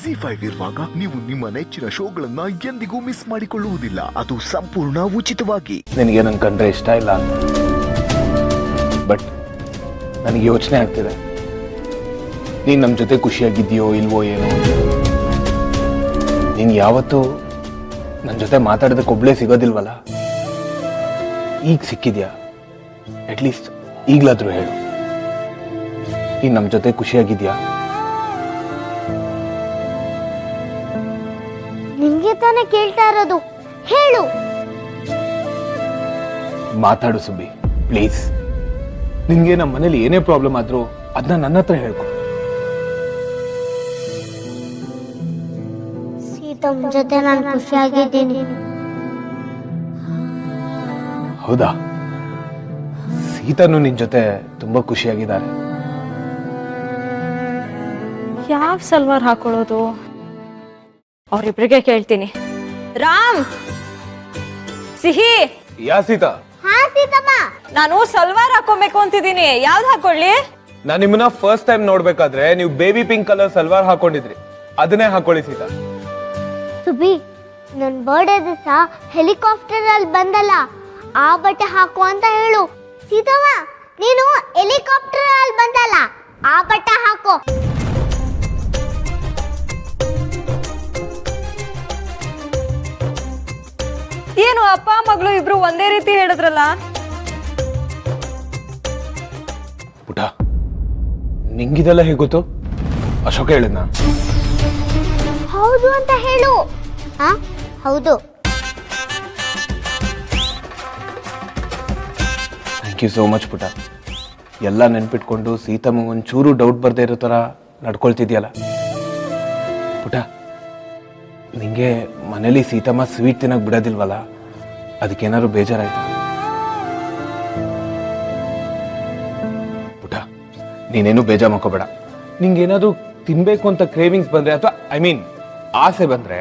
ZEE5 ಇರುವಾಗ ನೀವು ನಿಮ್ಮ ನೆಚ್ಚಿನ ಶೋಗಳನ್ನ ಎಂದಿಗೂ ಮಿಸ್ ಮಾಡಿಕೊಳ್ಳುವುದಿಲ್ಲ. ಅದು ಸಂಪೂರ್ಣ ಉಚಿತವಾಗಿ. ನಿನಗೆ ನನ್ ಕಂಡ್ರೆ ಇಷ್ಟ ಇಲ್ಲ ಅಂತ, ಬಟ್ ನನಗೆ ಯೋಚನೆ ಆಗ್ತಿದೆ ನೀನ್ ನಮ್ಮ ಜೊತೆ ಖುಷಿಯಾಗಿದ್ದೀಯೋ ಇಲ್ವೋ ಏನೋ. ನೀನ್ ಯಾವತ್ತೂ ನನ್ನ ಜೊತೆ ಮಾತಾಡೋದಕ್ಕೆ ಒಬ್ಳೇ ಸಿಗೋದಿಲ್ವಲ್ಲ, ಈಗ ಸಿಕ್ಕಿದ್ಯಾ? ಅಟ್ಲೀಸ್ಟ್ ಈಗ್ಲಾದ್ರೂ ಹೇಳು, ನೀನ್ ನಮ್ಮ ಜೊತೆ ಖುಷಿಯಾಗಿದ್ಯಾ? ನಿಂಗೆ ತಾನೇ ಕೇಳ್ತಾ ಇರೋದು, ಹೇಳು. ಮಾತಾಡು ಸುಬ್ಬಿ, ಪ್ಲೀಸ್. ನಿನ್ಗೆ ನಮ್ಮ ಮನೇಲಿ ಏನೇ ಪ್ರಾಬ್ಲಮ್ ಆದ್ರೂ ಅದನ್ನ ನನ್ನ ಹತ್ರ ಹೇಳ್ಕೊ. ಸೀತಮ್ ಜೊತೆ ನಾನು ಖುಷಿಯಾಗಿದ್ದೀನಿ. ಹೌದಾ? ಸೀತಾನು ನಿನ್ ಜೊತೆ ತುಂಬಾ ಖುಷಿಯಾಗಿದ್ದಾರೆ. ಯಾವ ಸಲ್ವಾರ್ ಹಾಕೊಳ್ಳೋದು ಅವರಿಬ್ರಿಗೆ ಕೇಳ್ತೀನಿ. ರಾಮ್, ಸಿಹಿ. ಯಾ ಸೀತಾ? ಹಾ ಸೀತಮ್ಮ, ನಾನು ಸಲ್ವಾರ್ ಹಾಕೋಬೇಕು ಅಂತಿದ್ದೀನಿ. ಯಾವ್ದು ಹಾಕೊಳ್ಳಿ? ನಾನ್ ನಿಮ್ಮನ್ನ ಫಸ್ಟ್ ಟೈಮ್ ನೋಡ್ಬೇಕಾದ್ರೆ ನೀವು ಬೇಬಿ ಪಿಂಕ್ ಕಲರ್ ಸಲ್ವಾರ್ ಹಾಕೊಂಡಿದ್ರಿ, ಅದನ್ನೇ ಹಾಕೊಳ್ಳಿ ಸೀತಾ. ಸುಬಿ, ನನ್ ಬರ್ಡೇ ದಿವಸ ಹೆಲಿಕಾಪ್ಟರ್ ಅಲ್ಲಿ ಬಂದಲ್ಲ, ಆ ಬಟ್ಟೆ ಹಾಕು ಅಂತ ಹೇಳು. ಸೀತಮ್ಮ, ನೀನು ಹೆಲಿಕಾಪ್ಟರ್ ಅಲ್ಲಿ ಬಂದಲ್ಲ, ಆ ಬಟ್ಟೆ ಹಾಕೋ. ಏನು ಅಪ್ಪ ಮಗಳು ಇಬ್ರು ಒಂದೇ ರೀತಿ ಹೇಳಿದ್ರಲ್ಲ? ಪುಟ, ನಿಂಗಿದೆಲ್ಲ ಹೇಗೆ ಗೊತ್ತು? ಅಶೋಕ ಹೇಳಿದ್ನ? ಹೌದು ಅಂತ ಹೇಳು. ಹಾ, ಹೌದು. ಥ್ಯಾಂಕ್ ಯು ಸೋ ಮಚ್ ಪುಟ. ಎಲ್ಲ ನೆನ್ಪಿಟ್ಕೊಂಡು ಸೀತಮ್ಮ ಒಂಚೂರು ಡೌಟ್ ಬರ್ದೇ ಇರೋ ಥರ ನಡ್ಕೊಳ್ತಿದ್ಯಲ್ಲ ಪುಟ. ನಿಂಗೆ ಮನೇಲಿ ಸೀತಮ್ಮ ಸ್ವೀಟ್ ತಿನ್ನಕ್ ಬಿಡೋದಿಲ್ವಲ್ಲ, ಅದಕ್ಕೇನಾದ್ರು ಬೇಜಾರಾಯ್ತು ಪುಟ? ನೀನೇನು ಬೇಜಾರು ಮಾಡ್ಕೋಬೇಡ. ನಿಂಗೇನಾದ್ರು ತಿನ್ಬೇಕು ಅಂತ ಕ್ರೇವಿಂಗ್ಸ್ ಬಂದ್ರೆ ಅಥವಾ ಆಸೆ ಬಂದ್ರೆ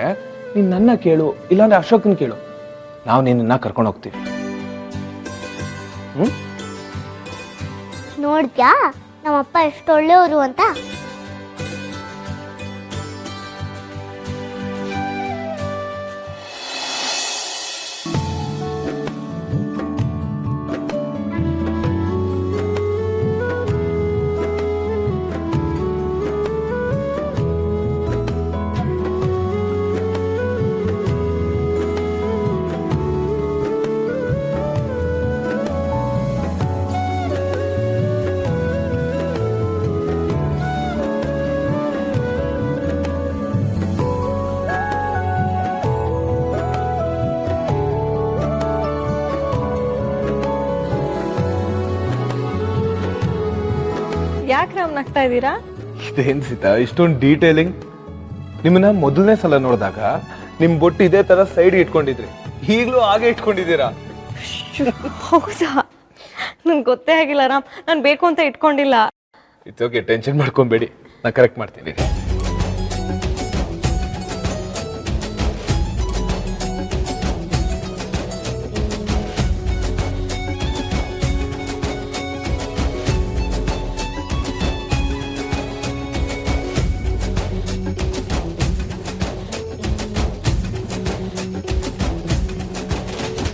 ನೀನ್ ನನ್ನ ಕೇಳು, ಇಲ್ಲಾಂದ್ರೆ ಅಶೋಕನ್ ಕೇಳು, ನಾವು ನಿನ್ನ ಕರ್ಕೊಂಡು ಹೋಗ್ತೀವಿ. ನೋಡ್ದ್ಯಾ ನಮ್ಮಪ್ಪ ಎಷ್ಟು ಒಳ್ಳೆಯವರು ಅಂತ? ಯಾಕೆ ರಾಮ್ ನಗ್ತಾ ಇದ್ದೀರಾ? ಇದೇನ್ ಸೀತಾ ಇಷ್ಟೊಂದು ಡೀಟೇಲಿಂಗ್? ನಿಮ್ಮನ್ನ ಮೊದಲನೇ ಸಲ ನೋಡಿದಾಗ ನಿಮ್ ಬೊಟ್ಟು ಇದೇ ತರ ಸೈಡ್ ಇಟ್ಕೊಂಡಿದ್ರಿ, ಈಗ್ಲೂ ಹಾಗೆ ಇಟ್ಕೊಂಡಿದ್ದೀರಾ. ಹೌದಾ? ನಂಗೆ ಗೊತ್ತೇ ಆಗಿಲ್ಲ ರಾಮ್, ನಾನು ಬೇಕು ಅಂತ ಇಟ್ಕೊಂಡಿಲ್ಲ. ಇಟ್ಸ್ ಓಕೆ, ಟೆನ್ಷನ್ ಮಾಡ್ಕೊಂಬೇಡಿ, ನಾ ಕರೆಕ್ಟ್ ಮಾಡ್ತೀನಿ.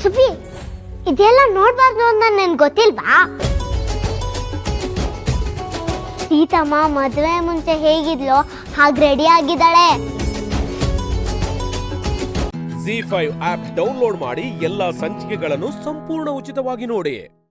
ಸುಬಿ, ಇದೆಲ್ಲ ನೋಡ್ಬಾರ್ದು ಅಂತ ನನ್ಗೆ ಗೊತ್ತಿಲ್ವಾ? ಸೀತಮ್ಮ ಮದುವೆ ಮುಂಚೆ ಹೇಗಿದ್ಲೋ ಹಾಗೆ ರೆಡಿ ಆಗಿದ್ದಾಳೆ. ZEE5 ಆಪ್ ಡೌನ್ಲೋಡ್ ಮಾಡಿ ಎಲ್ಲಾ ಸಂಚಿಕೆಗಳನ್ನು ಸಂಪೂರ್ಣ ಉಚಿತವಾಗಿ ನೋಡಿ.